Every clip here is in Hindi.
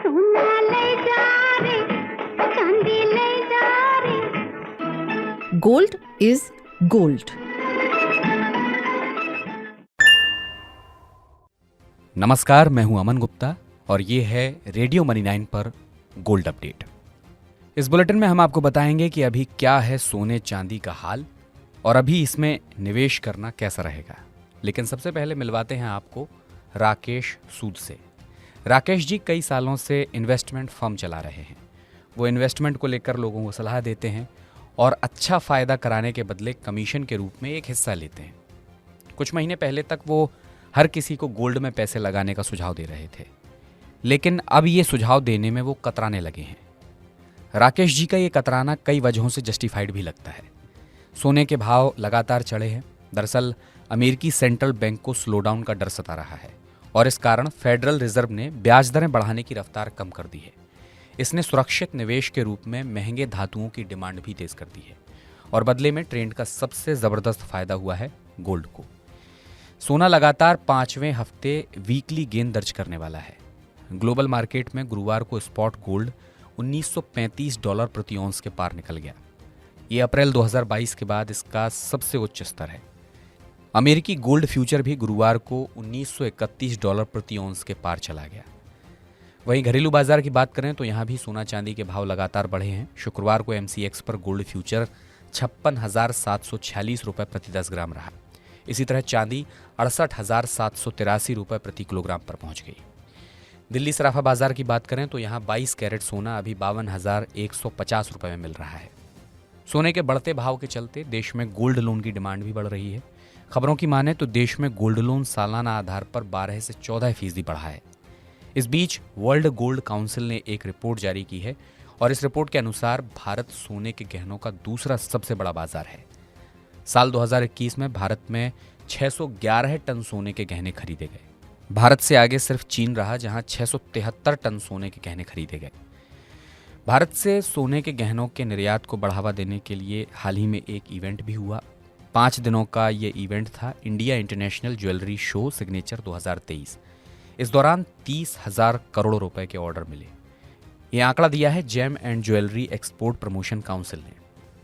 सोना ले जा रे, चांदी ले जा रे। Gold is gold. नमस्कार, मैं हूं अमन गुप्ता और ये है रेडियो मनी 9 पर गोल्ड अपडेट। इस बुलेटिन में हम आपको बताएंगे कि अभी क्या है सोने चांदी का हाल और अभी इसमें निवेश करना कैसा रहेगा। लेकिन सबसे पहले मिलवाते हैं आपको राकेश सूद से। राकेश जी कई सालों से इन्वेस्टमेंट फर्म चला रहे हैं। वो इन्वेस्टमेंट को लेकर लोगों को सलाह देते हैं और अच्छा फ़ायदा कराने के बदले कमीशन के रूप में एक हिस्सा लेते हैं। कुछ महीने पहले तक वो हर किसी को गोल्ड में पैसे लगाने का सुझाव दे रहे थे, लेकिन अब ये सुझाव देने में वो कतराने लगे हैं। राकेश जी का ये कतराना कई वजहों से जस्टिफाइड भी लगता है। सोने के भाव लगातार चढ़े हैं। दरअसल अमेरिकी सेंट्रल बैंक को स्लोडाउन का डर सता रहा है और इस कारण फेडरल रिजर्व ने ब्याज दरें बढ़ाने की रफ्तार कम कर दी है। इसने सुरक्षित निवेश के रूप में महंगे धातुओं की डिमांड भी तेज कर दी है और बदले में ट्रेंड का सबसे ज़बरदस्त फायदा हुआ है गोल्ड को। सोना लगातार 5वें हफ्ते वीकली गेन दर्ज करने वाला है। ग्लोबल मार्केट में गुरुवार को स्पॉट गोल्ड $1935 प्रति औंस के पार निकल गया। ये अप्रैल 2022 के बाद इसका सबसे उच्च स्तर है। अमेरिकी गोल्ड फ्यूचर भी गुरुवार को $1931 प्रति औंस के पार चला गया। वहीं घरेलू बाजार की बात करें तो यहाँ भी सोना चांदी के भाव लगातार बढ़े हैं। शुक्रवार को MCX पर गोल्ड फ्यूचर 56,746 रुपये प्रति 10 ग्राम रहा। इसी तरह चांदी 68,783 रुपये प्रति किलोग्राम पर पहुंच गई। दिल्ली सराफा बाजार की बात करें तो यहाँ 22 कैरेट सोना अभी 52,150 रुपये में मिल रहा है। सोने के बढ़ते भाव के चलते देश में गोल्ड लोन की डिमांड भी बढ़ रही है। खबरों की माने तो देश में गोल्ड लोन सालाना आधार पर 12 से 14% बढ़ा है। इस बीच वर्ल्ड गोल्ड काउंसिल ने एक रिपोर्ट जारी की है और इस रिपोर्ट के अनुसार भारत सोने के गहनों का दूसरा सबसे बड़ा बाजार है। साल 2021 में भारत में 611 टन सोने के गहने खरीदे गए। भारत से आगे सिर्फ चीन रहा, जहां 673 टन सोने के गहने खरीदे गए। भारत से सोने के गहनों के निर्यात को बढ़ावा देने के लिए हाल ही में एक इवेंट भी हुआ। 5 दिनों का ये इवेंट था India international jewellery show signature 2023। इस दौरान 30,000 करोड़ रुपए के ऑर्डर मिले। ये आंकड़ा दिया है gem and jewellery export promotion council ने।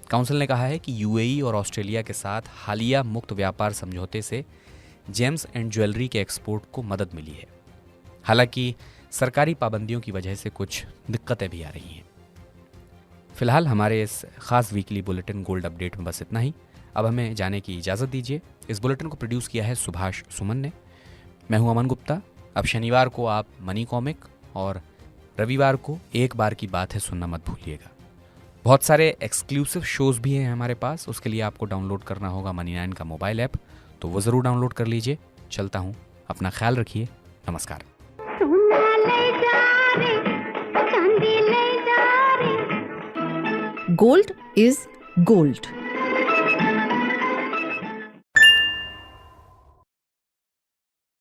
काउंसिल ने कहा है कि UAE और ऑस्ट्रेलिया के साथ हालिया मुक्त व्यापार समझौते से जेम्स एंड ज्वेलरी के एक्सपोर्ट को मदद मिली है। हालांकि सरकारी पाबंदियों की वजह से कुछ दिक्कतें भी आ रही हैं। फिलहाल हमारे इस खास वीकली बुलेटिन गोल्ड अपडेट में बस इतना ही। अब हमें जाने की इजाज़त दीजिए। इस बुलेटिन को प्रोड्यूस किया है सुभाष सुमन ने। मैं हूं अमन गुप्ता। अब शनिवार को आप मनी कॉमिक और रविवार को एक बार की बात है सुनना मत भूलिएगा। बहुत सारे एक्सक्लूसिव शोज़ भी हैं हमारे पास। उसके लिए आपको डाउनलोड करना होगा मनी 9 का मोबाइल ऐप, तो वो ज़रूर डाउनलोड कर लीजिए। चलता हूँ, अपना ख्याल रखिए। नमस्कार। सोना ले जा रे, चांदी ले जा रे। Gold is gold.